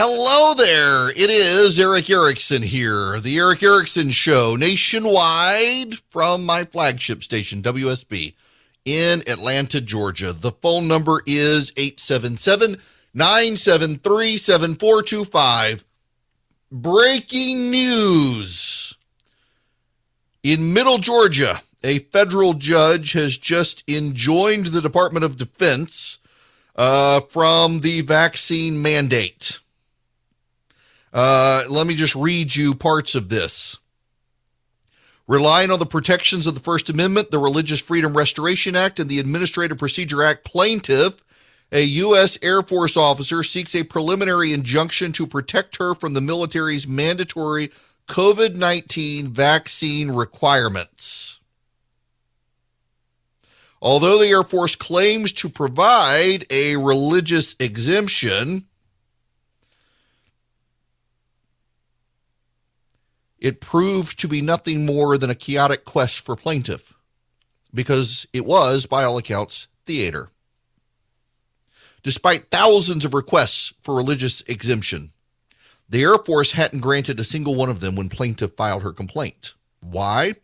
Hello there. It is Eric Erickson here, the Eric Erickson Show, nationwide from my flagship station, WSB, in Atlanta, Georgia. The phone number is 877-973-7425. Breaking news. In Middle Georgia, a federal judge has just enjoined the Department of Defense from the vaccine mandate. Let me just read you parts of this. Relying on the protections of the First Amendment, the Religious Freedom Restoration Act, and the Administrative Procedure Act, plaintiff, a U.S. Air Force officer, seeks a preliminary injunction to protect her from the military's mandatory COVID-19 vaccine requirements. Although the Air Force claims to provide a religious exemption, it proved to be nothing more than a chaotic quest for plaintiff, because it was, by all accounts, theater. Despite thousands of requests for religious exemption, the Air Force hadn't granted a single one of them when plaintiff filed her complaint. Why?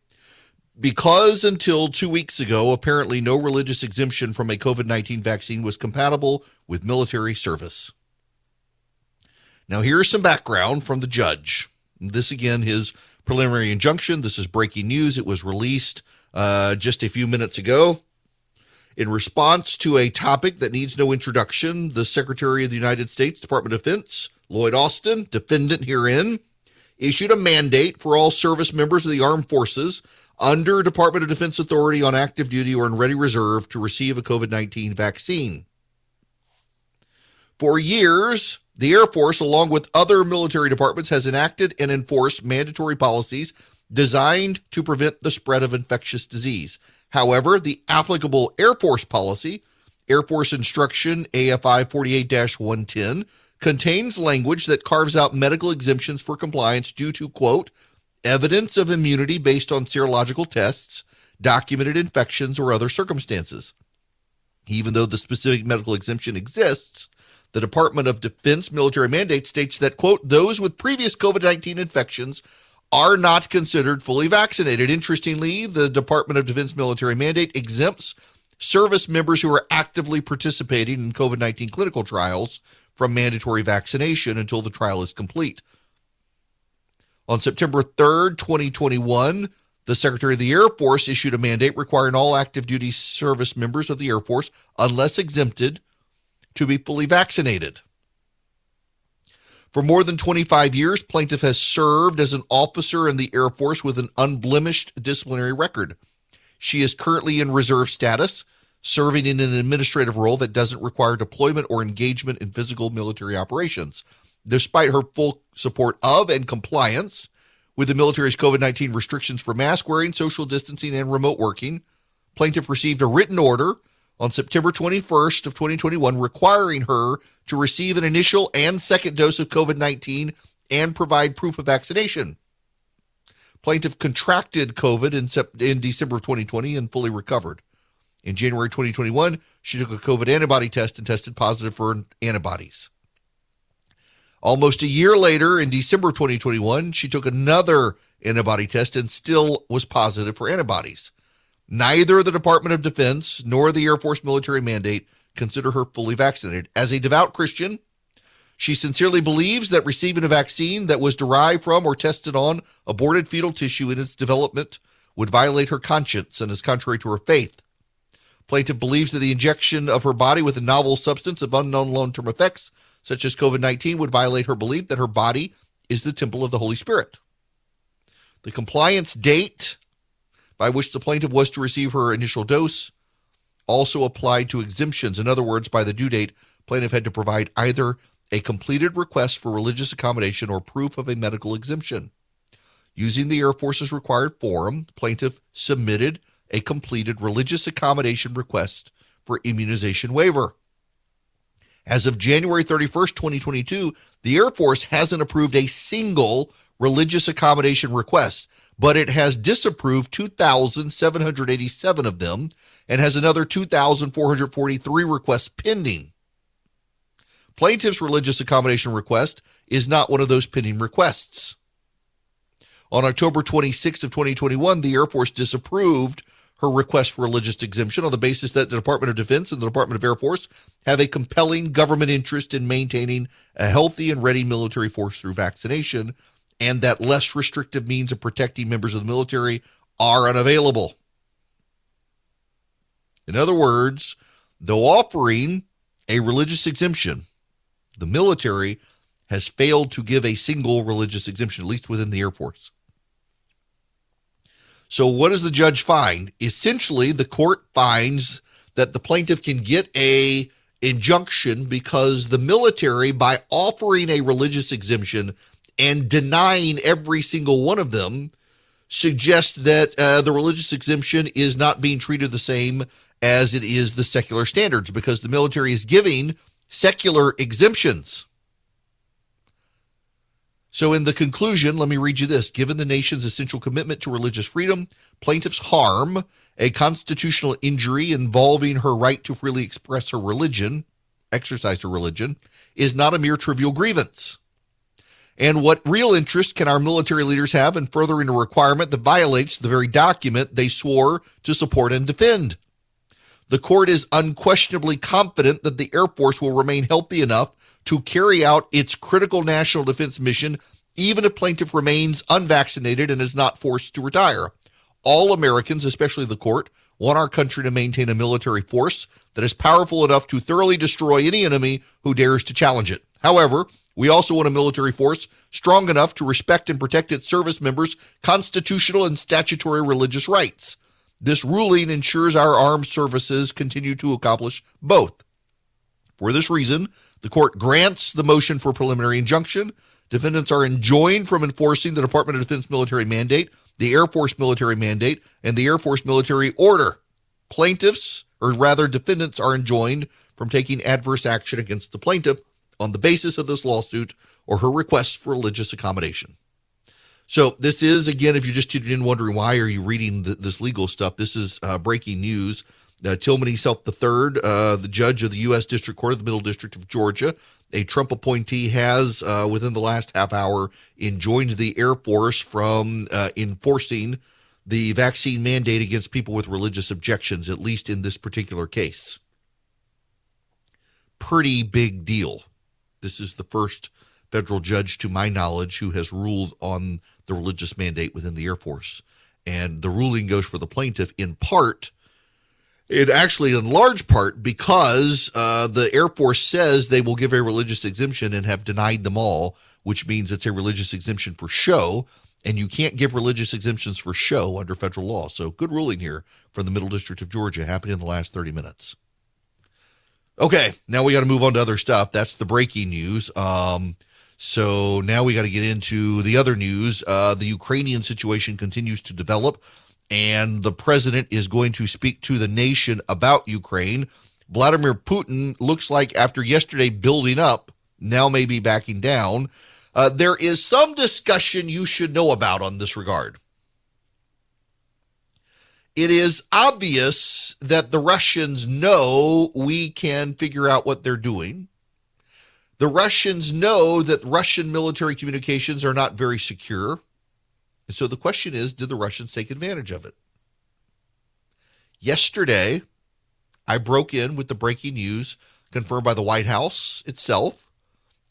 Because until 2 weeks ago, apparently no religious exemption from a COVID-19 vaccine was compatible with military service. Now, here's some background from the judge. This, again, his preliminary injunction. This is breaking news. It was released just a few minutes ago. In response to a topic that needs no introduction, the Secretary of the United States Department of Defense, Lloyd Austin, defendant herein, issued a mandate for all service members of the armed forces under Department of Defense authority on active duty or in ready reserve to receive a COVID-19 vaccine. For years, the Air Force, along with other military departments, has enacted and enforced mandatory policies designed to prevent the spread of infectious disease. However, the applicable Air Force policy, Air Force Instruction AFI 48-110, contains language that carves out medical exemptions for compliance due to, quote, evidence of immunity based on serological tests, documented infections, or other circumstances. Even though the specific medical exemption exists, the Department of Defense military mandate states that, quote, those with previous COVID-19 infections are not considered fully vaccinated. Interestingly, the Department of Defense military mandate exempts service members who are actively participating in COVID-19 clinical trials from mandatory vaccination until the trial is complete. On September 3rd, 2021, the Secretary of the Air Force issued a mandate requiring all active duty service members of the Air Force, unless exempted, to be fully vaccinated. For more than 25 years, plaintiff has served as an officer in the Air Force with an unblemished disciplinary record. She is currently in reserve status, serving in an administrative role that doesn't require deployment or engagement in physical military operations. Despite her full support of and compliance with the military's COVID-19 restrictions for mask wearing, social distancing, and remote working, plaintiff received a written order on September 21st of 2021 requiring her to receive an initial and second dose of COVID-19 and provide proof of vaccination. Plaintiff contracted COVID in December of 2020 and fully recovered. In January 2021, she took a COVID antibody test and tested positive for antibodies. Almost a year later, in December 2021, she took another antibody test and still was positive for antibodies. Neither the Department of Defense nor the Air Force military mandate consider her fully vaccinated. As a devout Christian, she sincerely believes that receiving a vaccine that was derived from or tested on aborted fetal tissue in its development would violate her conscience and is contrary to her faith. Plaintiff believes that the injection of her body with a novel substance of unknown long-term effects, such as COVID-19, would violate her belief that her body is the temple of the Holy Spirit. The compliance date by which the plaintiff was to receive her initial dose also applied to exemptions. In other words, by the due date, plaintiff had to provide either a completed request for religious accommodation or proof of a medical exemption. Using the Air Force's required form, plaintiff submitted a completed religious accommodation request for immunization waiver. As of January 31st, 2022, the Air Force hasn't approved a single religious accommodation request, but it has disapproved 2,787 of them and has another 2,443 requests pending. Plaintiff's religious accommodation request is not one of those pending requests. On October 26 of 2021, the Air Force disapproved her request for religious exemption on the basis that the Department of Defense and the Department of Air Force have a compelling government interest in maintaining a healthy and ready military force through vaccination, and that less restrictive means of protecting members of the military are unavailable. In other words, though offering a religious exemption, the military has failed to give a single religious exemption, at least within the Air Force. So what does the judge find? Essentially, the court finds that the plaintiff can get a injunction because the military, by offering a religious exemption and denying every single one of them, suggests that the religious exemption is not being treated the same as it is the secular standards, because the military is giving secular exemptions. So in the conclusion, let me read you this. Given the nation's essential commitment to religious freedom, plaintiff's harm, a constitutional injury involving her right to freely express her religion, exercise her religion, is not a mere trivial grievance. And what real interest can our military leaders have in furthering a requirement that violates the very document they swore to support and defend? The court is unquestionably confident that the Air Force will remain healthy enough to carry out its critical national defense mission, even if plaintiff remains unvaccinated and is not forced to retire. All Americans, especially the court, want our country to maintain a military force that is powerful enough to thoroughly destroy any enemy who dares to challenge it. However, we also want a military force strong enough to respect and protect its service members' constitutional and statutory religious rights. This ruling ensures our armed services continue to accomplish both. For this reason, the court grants the motion for preliminary injunction. Defendants are enjoined from enforcing the Department of Defense military mandate, the Air Force military mandate, and the Air Force military order. Defendants are enjoined from taking adverse action against the plaintiff on the basis of this lawsuit or her request for religious accommodation. So this is, again, if you're just tuning in wondering why are you reading this legal stuff, this is breaking news. Tillman Self III, the judge of the U.S. District Court of the Middle District of Georgia, a Trump appointee, has, within the last half hour, enjoined the Air Force from enforcing the vaccine mandate against people with religious objections, at least in this particular case. Pretty big deal. This is the first federal judge, to my knowledge, who has ruled on the religious mandate within the Air Force. And the ruling goes for the plaintiff in large part, because the Air Force says they will give a religious exemption and have denied them all, which means it's a religious exemption for show, and you can't give religious exemptions for show under federal law. So good ruling here from the Middle District of Georgia, happening in the last 30 minutes. Okay, now we got to move on to other stuff. That's the breaking news. So now we got to get into the other news. The Ukrainian situation continues to develop, and the president is going to speak to the nation about Ukraine. Vladimir Putin looks like, after yesterday building up, now may be backing down. There is some discussion you should know about on this regard. It is obvious that the Russians know we can figure out what they're doing. The Russians know that Russian military communications are not very secure. And so the question is, did the Russians take advantage of it? Yesterday, I broke in with the breaking news confirmed by the White House itself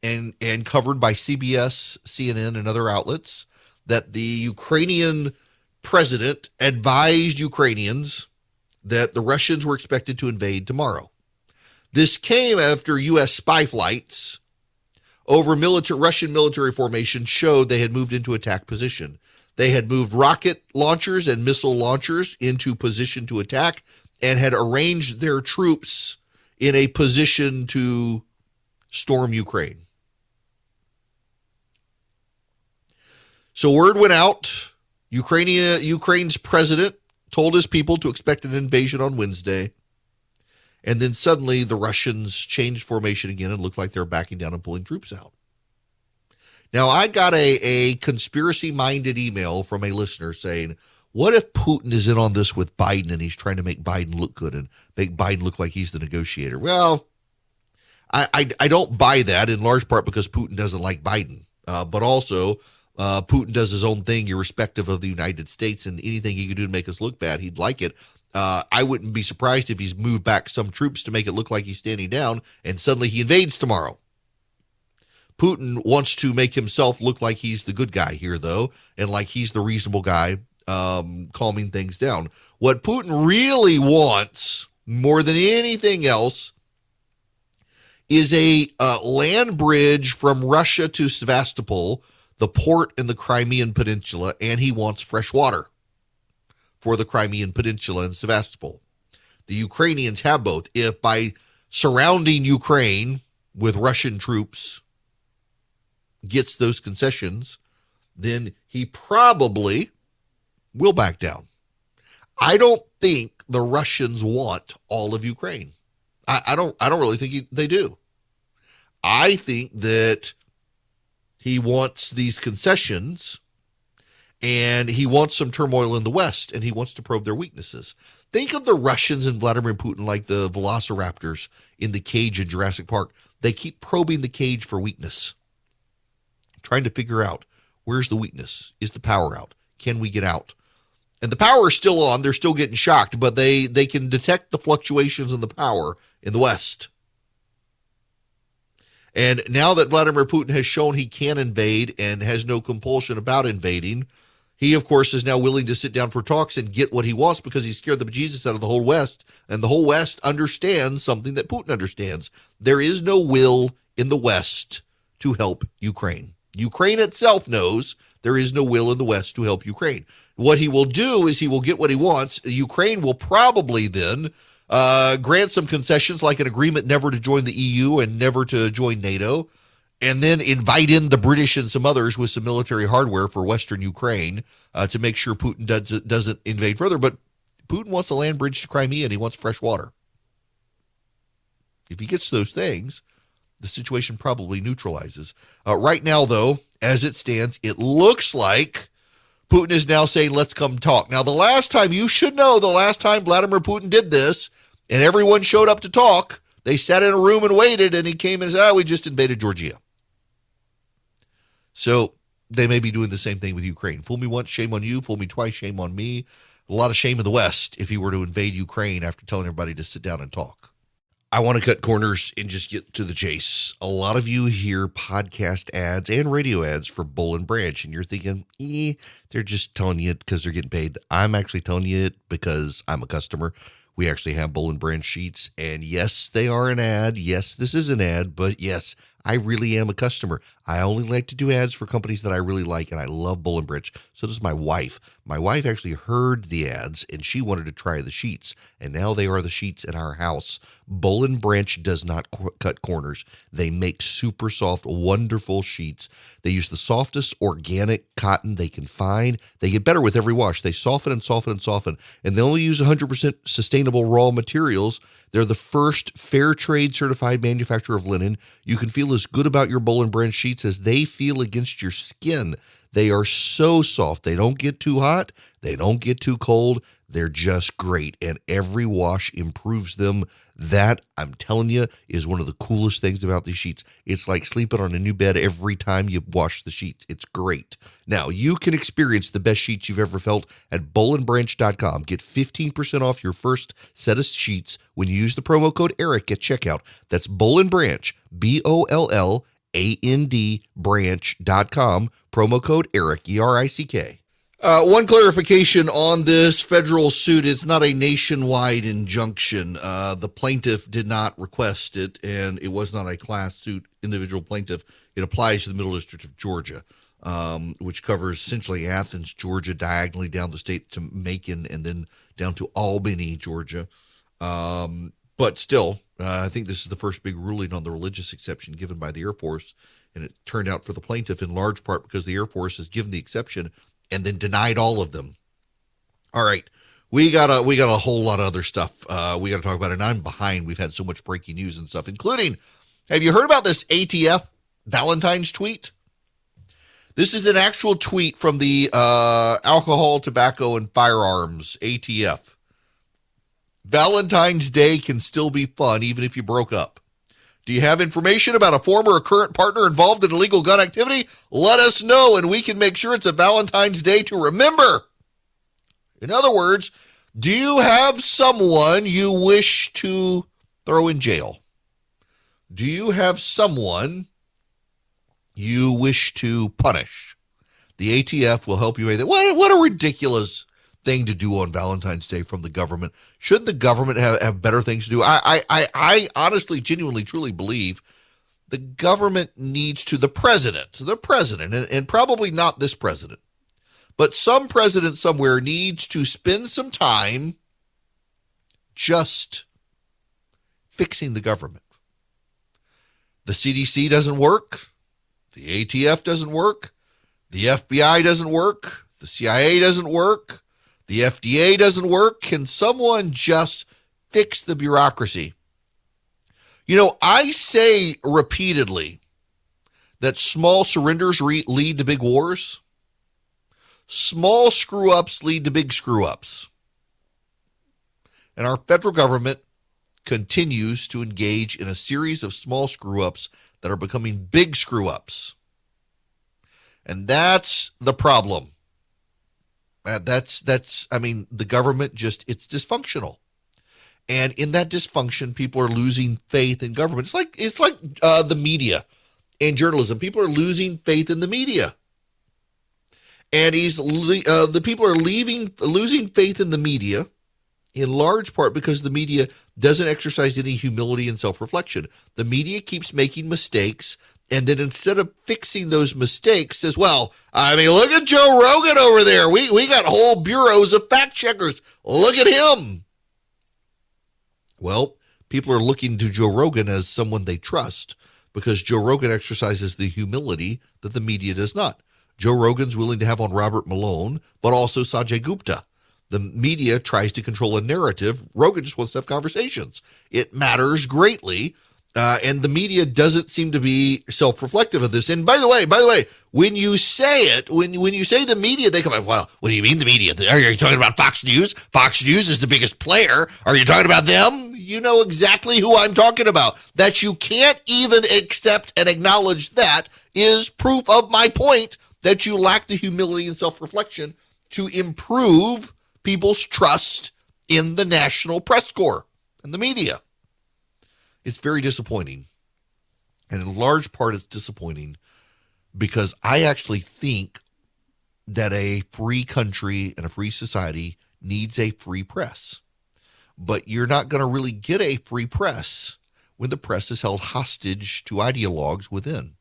and covered by CBS, CNN, and other outlets that the Ukrainian president advised Ukrainians that the Russians were expected to invade tomorrow. This came after U.S. spy flights over Russian military formation showed they had moved into attack position. They had moved rocket launchers and missile launchers into position to attack and had arranged their troops in a position to storm Ukraine. So word went out. Ukraine's president told his people to expect an invasion on Wednesday. And then suddenly the Russians changed formation again and looked like they're backing down and pulling troops out. Now, I got a conspiracy-minded email from a listener saying, what if Putin is in on this with Biden and he's trying to make Biden look good and make Biden look like he's the negotiator? Well, I don't buy that, in large part because Putin doesn't like Biden, but also Putin does his own thing irrespective of the United States, and anything he could do to make us look bad, he'd like it. I wouldn't be surprised if he's moved back some troops to make it look like he's standing down, and suddenly he invades tomorrow. Putin wants to make himself look like he's the good guy here, though, and like he's the reasonable guy, calming things down. What Putin really wants, more than anything else, is a land bridge from Russia to Sevastopol, the port in the Crimean Peninsula, and he wants fresh water for the Crimean Peninsula and Sevastopol. The Ukrainians have both. If by surrounding Ukraine with Russian troops gets those concessions, then he probably will back down. I don't think the Russians want all of Ukraine. I don't really think they do. I think that he wants these concessions, and he wants some turmoil in the West, and he wants to probe their weaknesses. Think of the Russians and Vladimir Putin like the velociraptors in the cage in Jurassic Park. They keep probing the cage for weakness, trying to figure out, where's the weakness? Is the power out? Can we get out? And the power is still on. They're still getting shocked, but they can detect the fluctuations in the power in the West. And now that Vladimir Putin has shown he can invade and has no compulsion about invading, he, of course, is now willing to sit down for talks and get what he wants because he scared the bejesus out of the whole West. And the whole West understands something that Putin understands. There is no will in the West to help Ukraine. Ukraine itself knows there is no will in the West to help Ukraine. What he will do is he will get what he wants. Ukraine will probably then grant some concessions, like an agreement never to join the EU and never to join NATO, and then invite in the British and some others with some military hardware for Western Ukraine to make sure Putin doesn't invade further. But Putin wants a land bridge to Crimea, and he wants fresh water. If he gets those things, the situation probably neutralizes. Right now, though, as it stands, it looks like Putin is now saying, let's come talk. Now, the last time Vladimir Putin did this and everyone showed up to talk, they sat in a room and waited, and he came and said, we just invaded Georgia. So they may be doing the same thing with Ukraine. Fool me once, shame on you. Fool me twice, shame on me. A lot of shame in the West if he were to invade Ukraine after telling everybody to sit down and talk. I want to cut corners and just get to the chase. A lot of you hear podcast ads and radio ads for Bull and Branch, and you're thinking, they're just telling you it because they're getting paid. I'm actually telling you it because I'm a customer. We actually have Bull and Branch sheets, and yes, they are an ad. Yes, this is an ad, but yes, I really am a customer. I only like to do ads for companies that I really like, and I love Bull and Branch. So does my wife. My wife actually heard the ads, and she wanted to try the sheets, and now they are the sheets in our house. Bull and Branch does not cut corners. They make super soft, wonderful sheets. They use the softest organic cotton they can find. They get better with every wash. They soften and soften and soften, and they only use 100% sustainable raw materials. They're the first fair trade certified manufacturer of linen. You can feel as good about your Bull and Branch sheets as they feel against your skin. They are so soft. They don't get too hot. They don't get too cold. They're just great, and every wash improves them. That, I'm telling you, is one of the coolest things about these sheets. It's like sleeping on a new bed every time you wash the sheets. It's great. Now, you can experience the best sheets you've ever felt at bullandbranch.com. Get 15% off your first set of sheets when you use the promo code ERIC at checkout. That's Bull and Branch, BOLLAND branch.com, promo code ERIC, ERICK. One clarification on this federal suit. It's not a nationwide injunction. The plaintiff did not request it, and it was not a class suit, individual plaintiff. It applies to the Middle District of Georgia, which covers essentially Athens, Georgia, diagonally down the state to Macon, and then down to Albany, Georgia. But still, I think this is the first big ruling on the religious exception given by the Air Force, and it turned out for the plaintiff in large part because the Air Force has given the exception and then denied all of them. All right, we got a whole lot of other stuff we got to talk about, and I'm behind. We've had so much breaking news and stuff, including, have you heard about this ATF Valentine's tweet? This is an actual tweet from the Alcohol, Tobacco, and Firearms, ATF. Valentine's Day can still be fun even if you broke up. Do you have information about a former or current partner involved in illegal gun activity? Let us know, and we can make sure it's a Valentine's Day to remember. In other words, do you have someone you wish to throw in jail? Do you have someone you wish to punish? The ATF will help you with it. What a ridiculous thing to do on Valentine's Day from the government. Shouldn't the government have better things to do? I honestly, genuinely, truly believe the government needs to, the president, and probably not this president, but some president somewhere needs to spend some time just fixing the government. The CDC doesn't work. The ATF doesn't work. The FBI doesn't work. The CIA doesn't work. The FDA doesn't work. Can someone just fix the bureaucracy? You know, I say repeatedly that small surrenders lead to big wars. Small screw-ups lead to big screw-ups. And our federal government continues to engage in a series of small screw-ups that are becoming big screw-ups. And that's the problem. The government it's dysfunctional. And in that dysfunction, people are losing faith in government. It's like the media and journalism. People are losing faith in the media. And the people are losing faith in the media in large part because the media doesn't exercise any humility and self-reflection. The media keeps making mistakes, and then instead of fixing those mistakes says, well, I mean, look at Joe Rogan over there. We got whole bureaus of fact checkers. Look at him. Well, people are looking to Joe Rogan as someone they trust because Joe Rogan exercises the humility that the media does not. Joe Rogan's willing to have on Robert Malone, but also Sanjay Gupta. The media tries to control a narrative. Rogan just wants to have conversations. It matters greatly, and the media doesn't seem to be self-reflective of this. And by the way, when you say it, when you say the media, they come like, well, what do you mean the media? Are you talking about Fox News? Fox News is the biggest player. Are you talking about them? You know exactly who I'm talking about. That you can't even accept and acknowledge that is proof of my point that you lack the humility and self-reflection to improve people's trust in the national press corps and the media. It's very disappointing. And in large part, it's disappointing because I actually think that a free country and a free society needs a free press. But you're not going to really get a free press when the press is held hostage to ideologues within.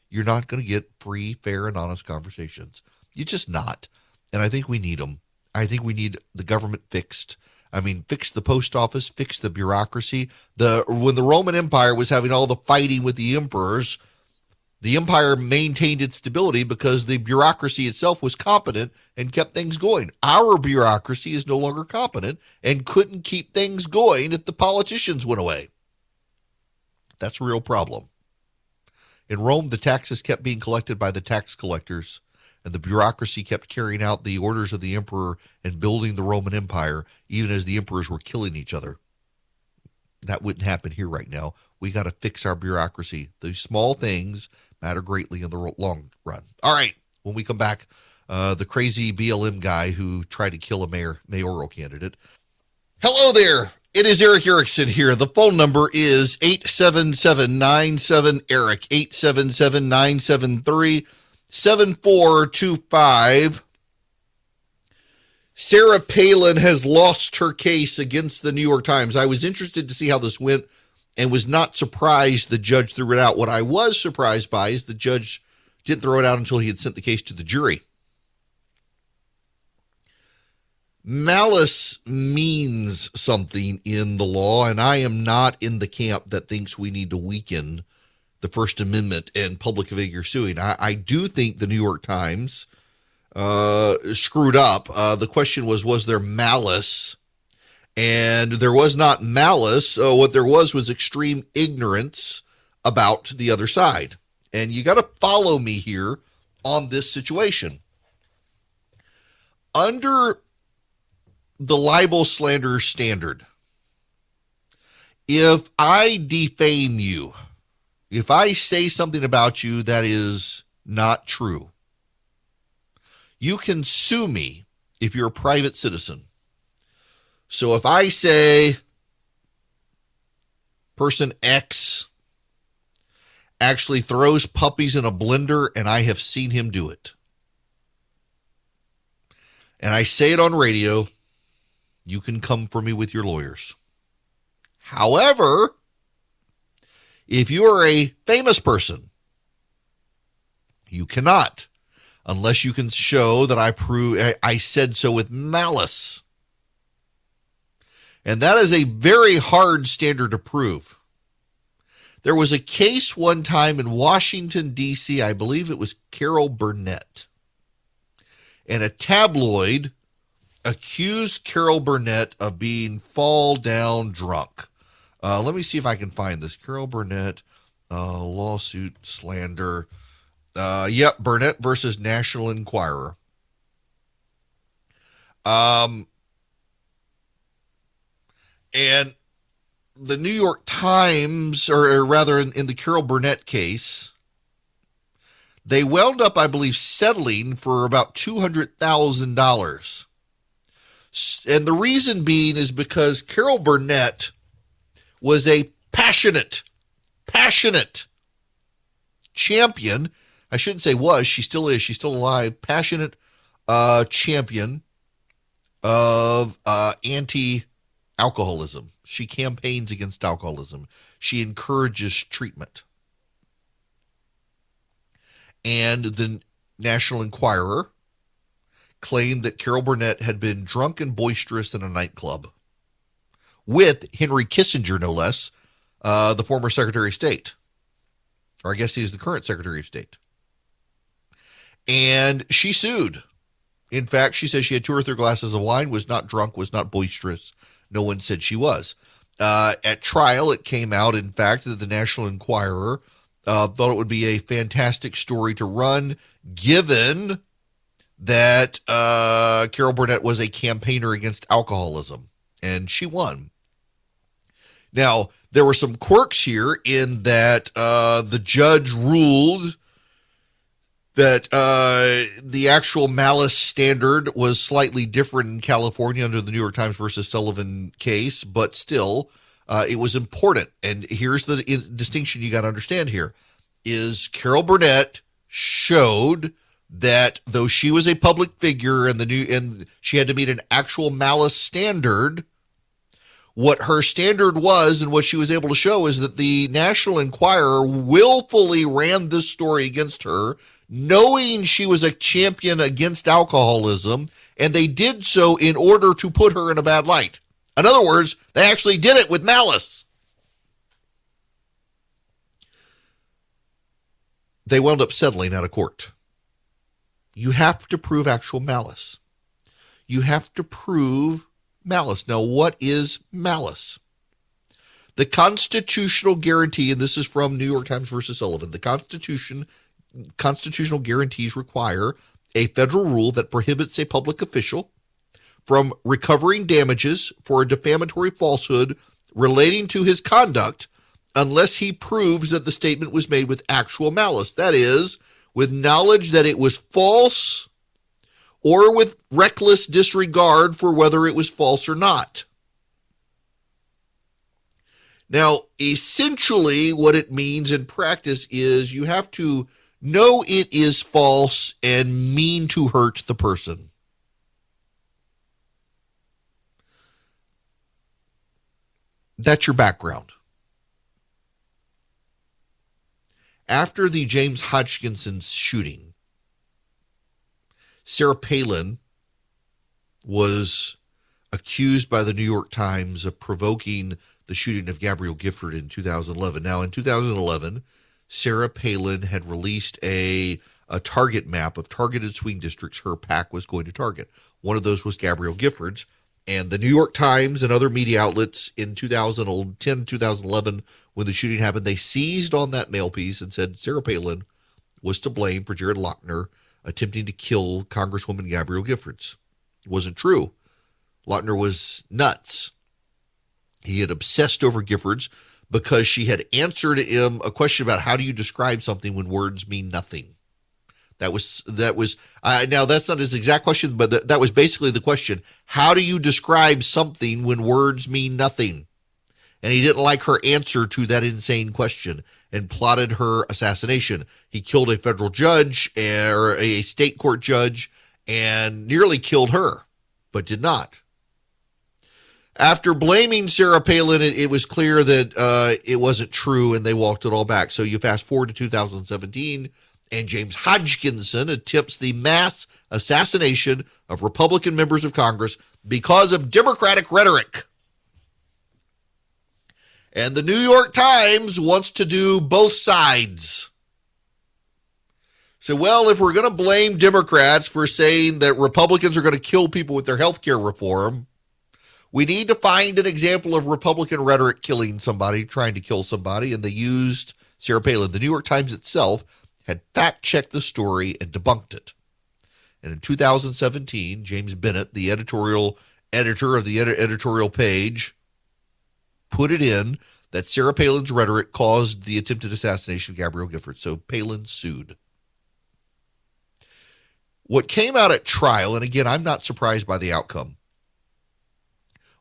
You're not going to get free, fair, and honest conversations. You're just not. And I think we need them. I think we need the government fixed. I mean, fix the post office, fix the bureaucracy. When the Roman Empire was having all the fighting with the emperors, the empire maintained its stability because the bureaucracy itself was competent and kept things going. Our bureaucracy is no longer competent and couldn't keep things going if the politicians went away. That's a real problem. In Rome, the taxes kept being collected by the tax collectors, and the bureaucracy kept carrying out the orders of the emperor and building the Roman Empire, even as the emperors were killing each other. That wouldn't happen here right now. We got to fix our bureaucracy. These small things matter greatly in the long run. All right, when we come back, the crazy BLM guy who tried to kill a mayoral candidate. Hello there. It is Eric Erickson here. The phone number is 877-97-ERIC, 877-973-7425. Sarah Palin has lost her case against the New York Times. I was interested to see how this went and was not surprised the judge threw it out. What I was surprised by is the judge didn't throw it out until he had sent the case to the jury. Malice means something in the law, and I am not in the camp that thinks we need to weaken the First Amendment and public figure suing. I do think the New York Times screwed up. The question was there malice? And there was not malice. What there was extreme ignorance about the other side. And you got to follow me here on this situation. Under the libel slander standard, If I defame you, if I say something about you that is not true, you can sue me if you're a private citizen. So if I say person X actually throws puppies in a blender and I have seen him do it, and I say it on radio, you can come for me with your lawyers. However, if you are a famous person, you cannot, unless you can show that I said so with malice. And that is a very hard standard to prove. There was a case one time in Washington, D.C., I believe it was Carol Burnett, and a tabloid accused Carol Burnett of being fall down drunk. Let me see if I can find this. Carol Burnett, lawsuit, slander. Burnett versus National Enquirer. And the New York Times, or rather in the Carol Burnett case, they wound up, I believe, settling for about $200,000. And the reason being is because Carol Burnett was a passionate champion. I shouldn't say was, she still is, she's still alive, passionate champion of anti-alcoholism. She campaigns against alcoholism. She encourages treatment. And the National Enquirer claimed that Carol Burnett had been drunk and boisterous in a nightclub with Henry Kissinger, no less, the former Secretary of State. Or I guess he's the current Secretary of State. And she sued. In fact, she says she had 2 or 3 glasses of wine, was not drunk, was not boisterous. No one said she was. At trial, it came out, in fact, that the National Enquirer thought it would be a fantastic story to run, given that Carol Burnett was a campaigner against alcoholism, and she won. Now, there were some quirks here in that the judge ruled that the actual malice standard was slightly different in California under the New York Times versus Sullivan case, but still, it was important. And here's the distinction you got to understand here, is Carol Burnett showed that though she was a public figure and she had to meet an actual malice standard, what her standard was and what she was able to show is that the National Enquirer willfully ran this story against her, knowing she was a champion against alcoholism, and they did so in order to put her in a bad light. In other words, they actually did it with malice. They wound up settling out of court. You have to prove actual malice. You have to prove malice. Now, what is malice? The constitutional guarantee, and this is from New York Times versus Sullivan, the constitutional guarantees require a federal rule that prohibits a public official from recovering damages for a defamatory falsehood relating to his conduct unless he proves that the statement was made with actual malice. That is, with knowledge that it was false or with reckless disregard for whether it was false or not. Now, essentially what it means in practice is you have to know it is false and mean to hurt the person. That's your background. After the James Hodgkinson shooting, Sarah Palin was accused by the New York Times of provoking the shooting of Gabrielle Gifford in 2011. Now, in 2011, Sarah Palin had released a target map of targeted swing districts her PAC was going to target. One of those was Gabrielle Gifford's. And the New York Times and other media outlets in 2010, 2011, when the shooting happened, they seized on that mail piece and said Sarah Palin was to blame for Jared Loughner attempting to kill Congresswoman Gabrielle Giffords. It wasn't true. Loughner was nuts. He had obsessed over Giffords because she had answered him a question about how do you describe something when words mean nothing. That was now that's not his exact question, but that was basically the question. How do you describe something when words mean nothing? And he didn't like her answer to that insane question and plotted her assassination. He killed a federal judge or a state court judge and nearly killed her, but did not. After blaming Sarah Palin, it was clear that it wasn't true, and they walked it all back. So you fast forward to 2017, and James Hodgkinson attempts the mass assassination of Republican members of Congress because of Democratic rhetoric. And the New York Times wants to do both sides. So, well, if we're going to blame Democrats for saying that Republicans are going to kill people with their health care reform, we need to find an example of Republican rhetoric killing somebody, trying to kill somebody, and they used Sarah Palin. The New York Times itself had fact-checked the story and debunked it. And in 2017, James Bennett, the editorial editor of the editorial page, put it in that Sarah Palin's rhetoric caused the attempted assassination of Gabrielle Giffords. So Palin sued. What came out at trial, and again, I'm not surprised by the outcome.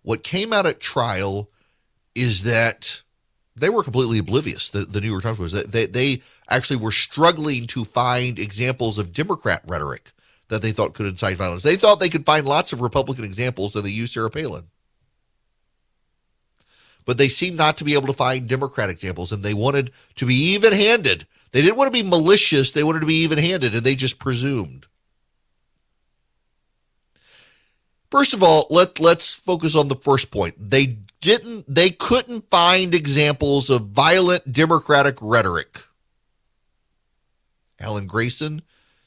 What came out at trial is that they were completely oblivious. The New York Times was that they actually were struggling to find examples of Democrat rhetoric that they thought could incite violence. They thought they could find lots of Republican examples, and they used Sarah Palin. But they seemed not to be able to find Democrat examples, and they wanted to be even-handed. They didn't want to be malicious. They wanted to be even-handed, and they just presumed. First of all, let's focus on the first point. They couldn't find examples of violent Democratic rhetoric. Alan Grayson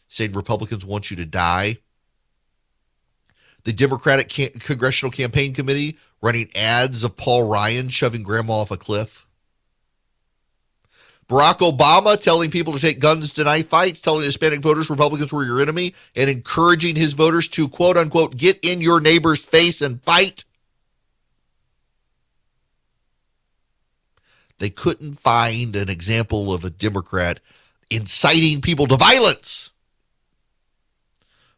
saying Republicans want you to die. The Democratic Congressional Campaign Committee running ads of Paul Ryan shoving grandma off a cliff. Barack Obama telling people to take guns to knife fights, telling Hispanic voters Republicans were your enemy, and encouraging his voters to, quote unquote, get in your neighbor's face and fight. They couldn't find an example of a Democrat inciting people to violence.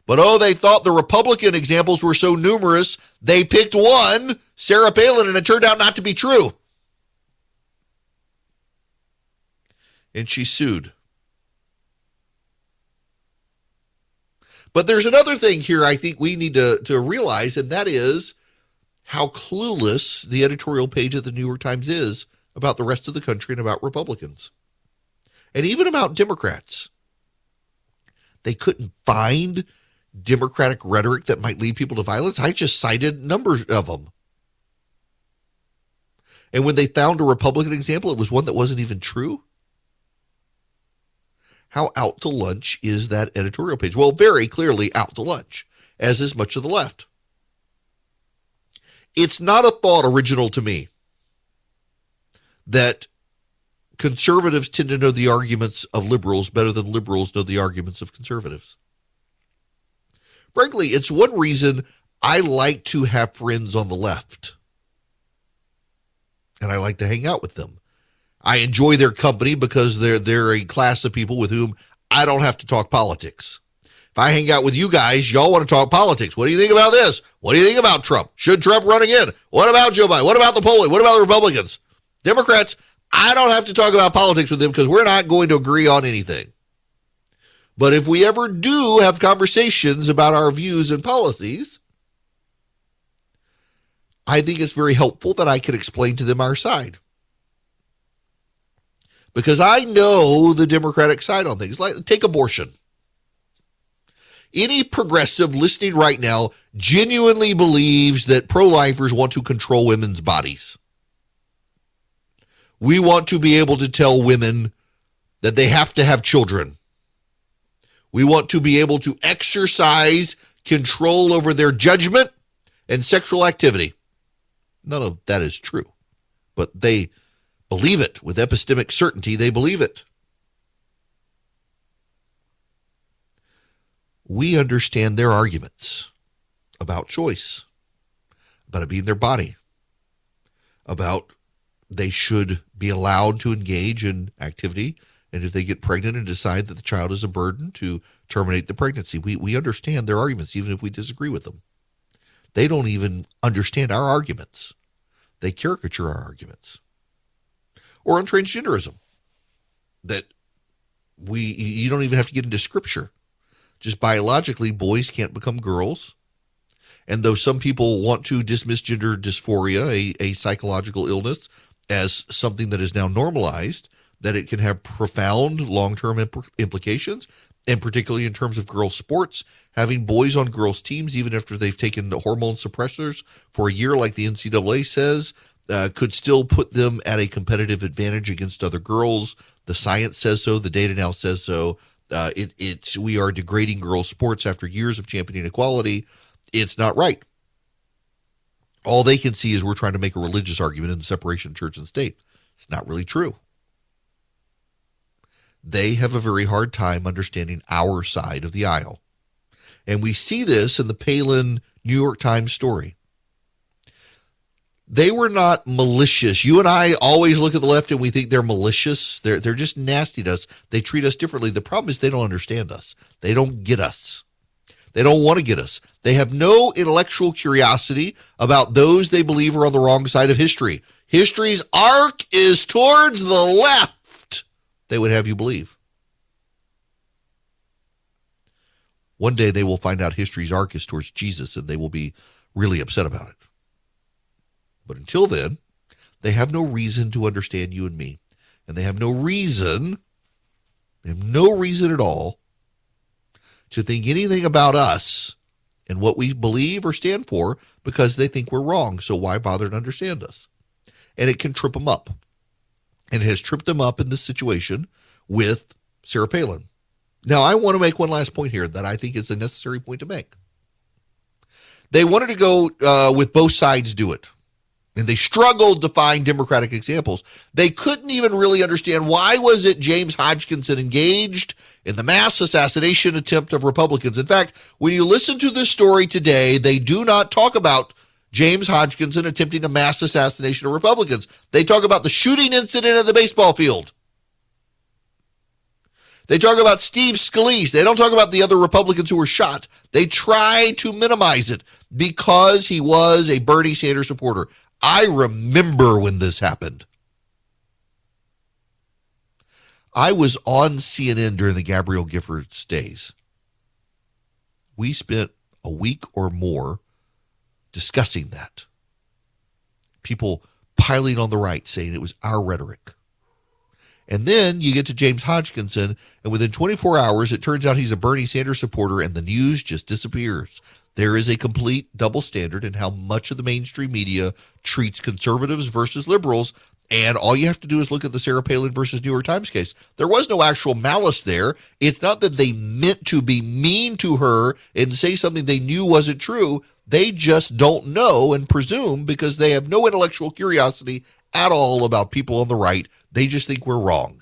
But they thought the Republican examples were so numerous, they picked one, Sarah Palin, and it turned out not to be true. And she sued. But there's another thing here I think we need to realize, and that is how clueless the editorial page of the New York Times is about the rest of the country and about Republicans. And even about Democrats. They couldn't find Democratic rhetoric that might lead people to violence. I just cited numbers of them. And when they found a Republican example, it was one that wasn't even true. How out to lunch is that editorial page? Well, very clearly out to lunch, as is much of the left. It's not a thought original to me that conservatives tend to know the arguments of liberals better than liberals know the arguments of conservatives. Frankly, it's one reason I like to have friends on the left. And I like to hang out with them. I enjoy their company because they're a class of people with whom I don't have to talk politics. If I hang out with you guys, y'all want to talk politics. What do you think about this? What do you think about Trump? Should Trump run again? What about Joe Biden? What about the polling? What about the Republicans? Democrats, I don't have to talk about politics with them because we're not going to agree on anything. But if we ever do have conversations about our views and policies, I think it's very helpful that I can explain to them our side. Because I know the Democratic side on things. Like, take abortion. Any progressive listening right now genuinely believes that pro-lifers want to control women's bodies. We want to be able to tell women that they have to have children. We want to be able to exercise control over their judgment and sexual activity. None of that is true, but they believe it. With epistemic certainty, they believe it. We understand their arguments about choice, about it being their body, about they should be allowed to engage in activity, and if they get pregnant and decide that the child is a burden, to terminate the pregnancy. We understand their arguments, even if we disagree with them. They don't even understand our arguments. They caricature our arguments. Or on transgenderism, that you don't even have to get into scripture. Just biologically, boys can't become girls. And though some people want to dismiss gender dysphoria, a psychological illness, as something that is now normalized, that it can have profound long-term implications, and particularly in terms of girls' sports, having boys on girls' teams, even after they've taken hormone suppressors for a year, like the NCAA says, could still put them at a competitive advantage against other girls. The science says so. The data now says so. We are degrading girls' sports after years of championing equality. It's not right. All they can see is we're trying to make a religious argument in the separation of church and state. It's not really true. They have a very hard time understanding our side of the aisle. And we see this in the Palin New York Times story. They were not malicious. You and I always look at the left and we think they're malicious. They're just nasty to us. They treat us differently. The problem is they don't understand us. They don't get us. They don't want to get us. They have no intellectual curiosity about those they believe are on the wrong side of history. History's arc is towards the left, they would have you believe. One day they will find out history's arc is towards Jesus, and they will be really upset about it. But until then, they have no reason to understand you and me. And they have no reason at all to think anything about us and what we believe or stand for, because they think we're wrong. So why bother to understand us? And it can trip them up. And it has tripped them up in this situation with Sarah Palin. Now, I want to make one last point here that I think is a necessary point to make. They wanted to go with both sides do it. And they struggled to find Democratic examples. They couldn't even really understand why was it James Hodgkinson engaged in the mass assassination attempt of Republicans. In fact, when you listen to this story today, they do not talk about James Hodgkinson attempting a mass assassination of Republicans. They talk about the shooting incident at the baseball field. They talk about Steve Scalise. They don't talk about the other Republicans who were shot. They try to minimize it because he was a Bernie Sanders supporter. I remember when this happened. I was on CNN during the Gabrielle Giffords days. We spent a week or more discussing that. People piling on the right saying it was our rhetoric. And then you get to James Hodgkinson, and within 24 hours, it turns out he's a Bernie Sanders supporter, and the news just disappears. There is a complete double standard in how much of the mainstream media treats conservatives versus liberals, and all you have to do is look at the Sarah Palin versus New York Times case. There was no actual malice there. It's not that they meant to be mean to her and say something they knew wasn't true. They just don't know and presume because they have no intellectual curiosity at all about people on the right. They just think we're wrong.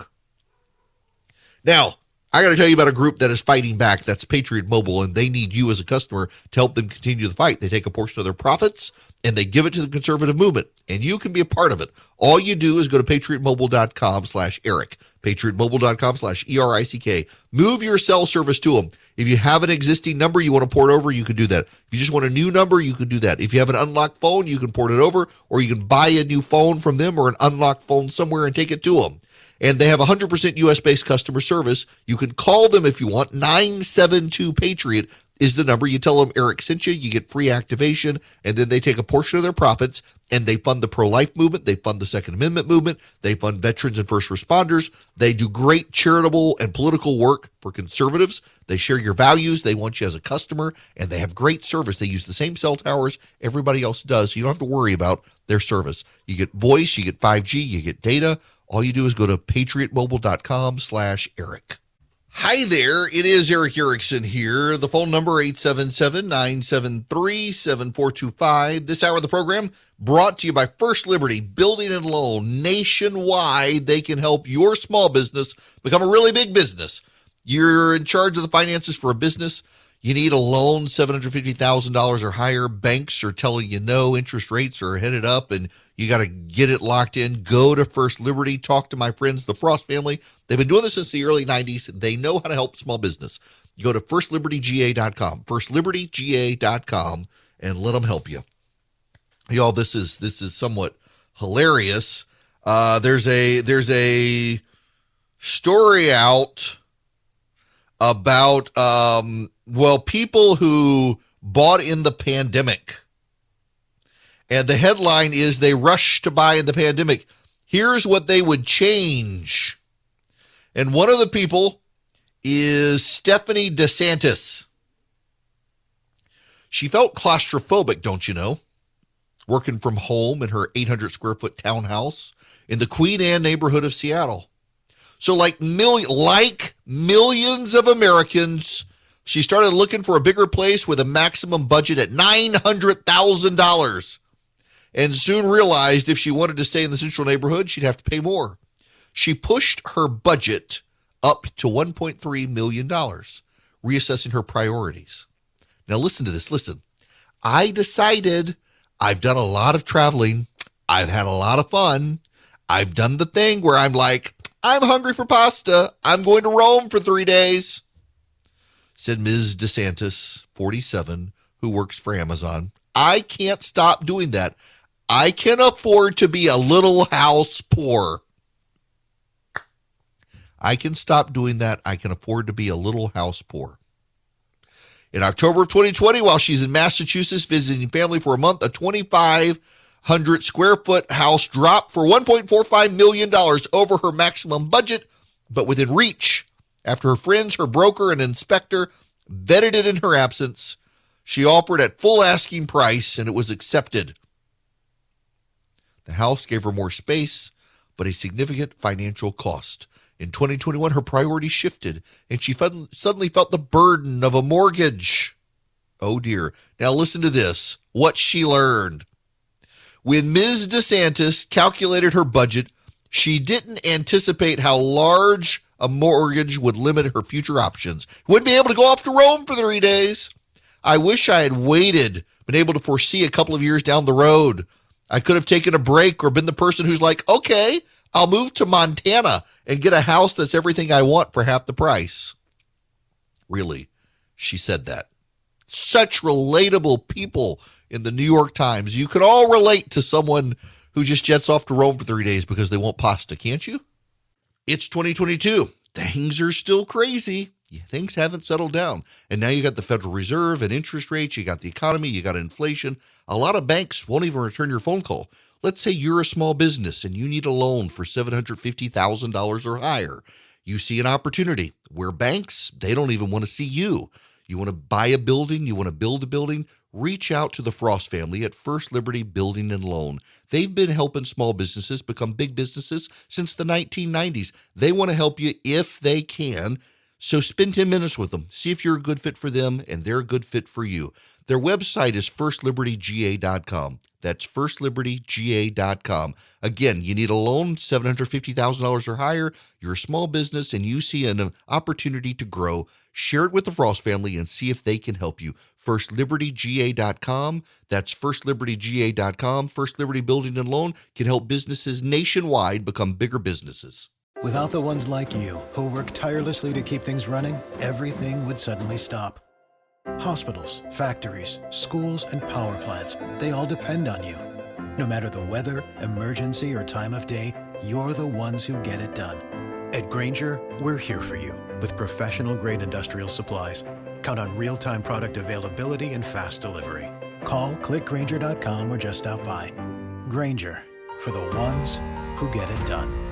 Now, I got to tell you about a group that is fighting back. That's Patriot Mobile, and they need you as a customer to help them continue the fight. They take a portion of their profits, and they give it to the conservative movement, and you can be a part of it. All you do is go to patriotmobile.com/Eric, patriotmobile.com/ERICK. Move your cell service to them. If you have an existing number you want to port over, you can do that. If you just want a new number, you can do that. If you have an unlocked phone, you can port it over, or you can buy a new phone from them or an unlocked phone somewhere and take it to them. And they have 100% U.S.-based customer service. You can call them if you want. 972-PATRIOT is the number. You tell them Eric sent you. You get free activation. And then they take a portion of their profits, and they fund the pro-life movement. They fund the Second Amendment movement. They fund veterans and first responders. They do great charitable and political work for conservatives. They share your values. They want you as a customer, and they have great service. They use the same cell towers everybody else does, so you don't have to worry about their service. You get voice, you get 5G, you get data. All you do is go to patriotmobile.com/Eric. Hi there, it is Eric Erickson here. The phone number 877-973-7425. This hour of the program brought to you by First Liberty Building and Loan. Nationwide, they can help your small business become a really big business. You're in charge of the finances for a business. You need a loan, $750,000 or higher. Banks are telling you no, interest rates are headed up, and you got to get it locked in. Go to First Liberty. Talk to my friends, the Frost family. They've been doing this since the early 90s. They know how to help small business. Go to firstlibertyga.com, firstlibertyga.com, and let them help you. Y'all, this is somewhat hilarious. There's a story out about people who bought in the pandemic. And the headline is they rushed to buy in the pandemic. Here's what they would change. And one of the people is Stephanie DeSantis. She felt claustrophobic, don't you know? Working from home in her 800 square foot townhouse in the Queen Anne neighborhood of Seattle. So like millions of Americans, she started looking for a bigger place with a maximum budget at $900,000 and soon realized if she wanted to stay in the central neighborhood, she'd have to pay more. She pushed her budget up to $1.3 million, reassessing her priorities. Now listen to this. Listen, I decided I've done a lot of traveling. I've had a lot of fun. I've done the thing where I'm like, I'm hungry for pasta. I'm going to Rome for 3 days, said Ms. DeSantis, 47, who works for Amazon. I can't stop doing that. I can afford to be a little house poor. I can stop doing that. I can afford to be a little house poor. In October of 2020, while she's in Massachusetts visiting family for a month, a 2,500 square foot house dropped for $1.45 million over her maximum budget, but within reach. After her friends, her broker, and inspector vetted it in her absence, she offered at full asking price, and it was accepted. The house gave her more space, but a significant financial cost. In 2021, her priorities shifted, and she suddenly felt the burden of a mortgage. Oh, dear. Now listen to this, what she learned. When Ms. DeSantis calculated her budget, she didn't anticipate how large a mortgage would limit her future options. Wouldn't be able to go off to Rome for 3 days. I wish I had waited, been able to foresee a couple of years down the road. I could have taken a break or been the person who's like, okay, I'll move to Montana and get a house that's everything I want for half the price. Really, she said that. Such relatable people in the New York Times. You can all relate to someone who just jets off to Rome for 3 days because they want pasta, can't you? It's 2022. Things are still crazy. Things haven't settled down. And now you got the Federal Reserve and interest rates. You got the economy. You got inflation. A lot of banks won't even return your phone call. Let's say you're a small business and you need a loan for $750,000 or higher. You see an opportunity where banks, they don't even want to see you. You want to buy a building, you want to build a building, reach out to the Frost family at First Liberty Building and Loan. They've been helping small businesses become big businesses since the 1990s. They want to help you if they can. So spend 10 minutes with them. See if you're a good fit for them and they're a good fit for you. Their website is firstlibertyga.com. That's firstlibertyga.com. Again, you need a loan, $750,000 or higher. You're a small business and you see an opportunity to grow. Share it with the Frost family and see if they can help you. firstlibertyga.com. That's firstlibertyga.com. First Liberty Building and Loan can help businesses nationwide become bigger businesses. Without the ones like you, who work tirelessly to keep things running, everything would suddenly stop. Hospitals, factories, schools, and power plants, they all depend on you. No matter the weather, emergency, or time of day, you're the ones who get it done. At Grainger, we're here for you with professional-grade industrial supplies. Count on real-time product availability and fast delivery. Call, click Grainger.com, or just stop by. Grainger, for the ones who get it done.